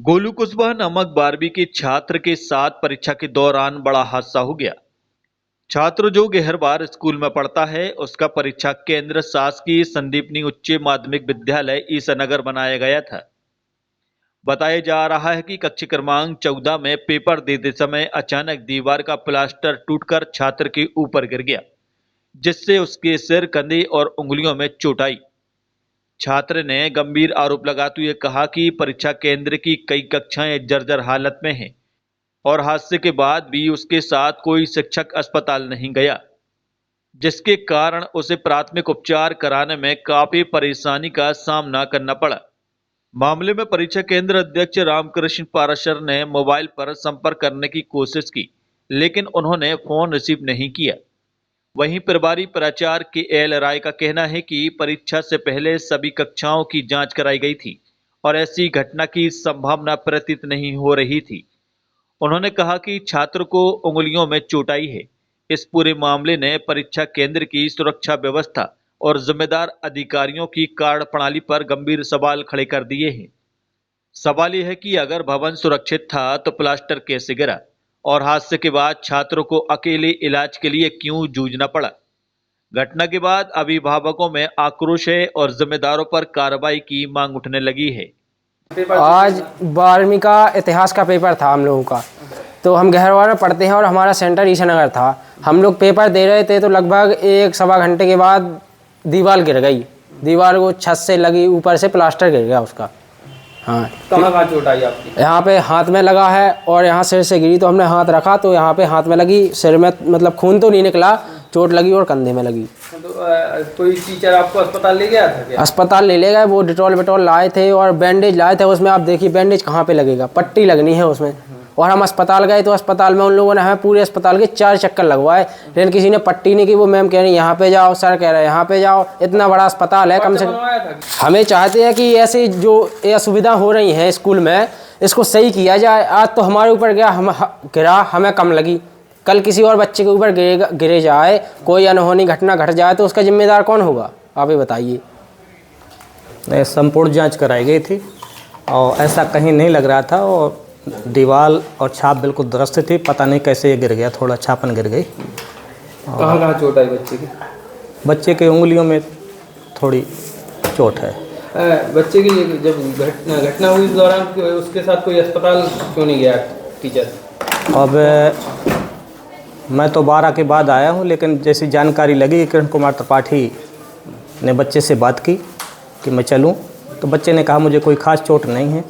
गोलू कुशवाहा नामक 12वीं के छात्र के साथ परीक्षा के दौरान बड़ा हादसा हो गया। छात्र जो गेहरबार स्कूल में पढ़ता है, उसका परीक्षा केंद्र शासकीय संदीपनी उच्च माध्यमिक विद्यालय ईसानगर बनाया गया था। बताया जा रहा है कि कक्षा क्रमांक 14 में पेपर देते समय अचानक दीवार का प्लास्टर टूटकर छात्र के ऊपर गिर गया, जिससे उसके सिर, कंधे और उंगलियों में चोट आई। छात्र ने गंभीर आरोप लगाते हुए कहा कि परीक्षा केंद्र की कई कक्षाएं जर्जर हालत में हैं और हादसे के बाद भी उसके साथ कोई शिक्षक अस्पताल नहीं गया, जिसके कारण उसे प्राथमिक उपचार कराने में काफी परेशानी का सामना करना पड़ा। मामले में परीक्षा केंद्र अध्यक्ष रामकृष्ण पाराशर ने मोबाइल पर संपर्क करने की कोशिश की, लेकिन उन्होंने फोन रिसीव नहीं किया। वहीं प्रभारी प्राचार्य के एल राय का कहना है कि परीक्षा से पहले सभी कक्षाओं की जांच कराई गई थी और ऐसी घटना की संभावना प्रतीत नहीं हो रही थी। उन्होंने कहा कि छात्र को उंगलियों में चोट आई है। इस पूरे मामले ने परीक्षा केंद्र की सुरक्षा व्यवस्था और जिम्मेदार अधिकारियों की कार्यप्रणाली पर गंभीर सवाल खड़े कर दिए हैं। सवाल यह है कि अगर भवन सुरक्षित था तो प्लास्टर कैसे गिरा और हादसे के बाद छात्रों को अकेले इलाज के लिए क्यों जूझना पड़ा। घटना के बाद अभिभावकों में आक्रोश है और जिम्मेदारों पर कार्रवाई की मांग उठने लगी है। आज 12वीं का इतिहास का पेपर था हम लोगों का, तो हम गेहरबार में पढ़ते हैं और हमारा सेंटर ईसानगर था। हम लोग पेपर दे रहे थे तो लगभग 1-1.25 घंटे के बाद दीवार गिर गई। दीवार को छत से लगी, ऊपर से प्लास्टर गिर गया उसका। हाँ, कहाँ चोट आई आपकी? यहाँ पे हाथ में लगा है और यहाँ सिर से गिरी तो हमने हाथ रखा तो यहाँ पे हाथ में लगी, सिर में मतलब खून तो नहीं निकला, चोट लगी और कंधे में लगी। तो कोई टीचर आपको अस्पताल ले गया था क्या? अस्पताल ले गए, वो डिटॉल लाए थे और बैंडेज लाए थे। उसमें आप देखिए बैंडेज कहाँ पे लगेगा, पट्टी लगनी है उसमें। और हम अस्पताल गए तो अस्पताल में उन लोगों ने हमें पूरे अस्पताल के 4 चक्कर लगवाए, लेकिन किसी ने पट्टी नहीं की। वो मैम कह रही यहाँ पे जाओ, सर कह रहे हैं यहाँ पे जाओ। इतना बड़ा अस्पताल है, कम से कम हमें चाहते हैं कि ऐसी जो ये असुविधा हो रही है स्कूल में, इसको सही किया जाए। आज तो हमारे ऊपर गया, हम गिरा, हमें कम लगी, कल किसी और बच्चे के ऊपर गिरे जाए, कोई अनहोनी घटना घट जाए तो उसका जिम्मेदार कौन होगा, आप ही बताइए। संपूर्ण जांच कराई गई थी और ऐसा कहीं नहीं लग रहा था और दीवार और छाप बिल्कुल दुरुस्त थी। पता नहीं कैसे ये गिर गया, थोड़ा छापन गिर गई। कहाँ चोट आई बच्चे की? बच्चे के उंगलियों में थोड़ी चोट है। बच्चे की जब घटना हुई इस दौरान उसके साथ कोई अस्पताल क्यों नहीं गया टीचर? अब मैं तो 12 के बाद आया हूँ, लेकिन जैसी जानकारी लगी किरण कुमार त्रिपाठी ने बच्चे से बात की कि मैं चलूँ, तो बच्चे ने कहा मुझे कोई ख़ास चोट नहीं है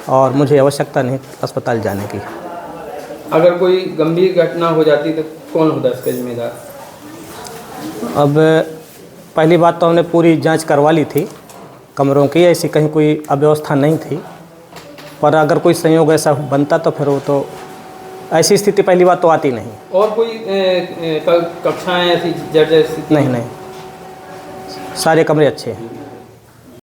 और मुझे आवश्यकता नहीं अस्पताल जाने की। अगर कोई गंभीर घटना हो जाती तो कौन होता इसका जिम्मेदार? अब पहली बात तो हमने पूरी जांच करवा ली थी कमरों की, ऐसी कहीं कोई अव्यवस्था नहीं थी। पर अगर कोई संयोग ऐसा बनता तो फिर वो तो ऐसी स्थिति पहली बात तो आती नहीं। और कोई कक्षाएं ऐसी जर्जर स्थिति? नहीं, सारे कमरे अच्छे हैं।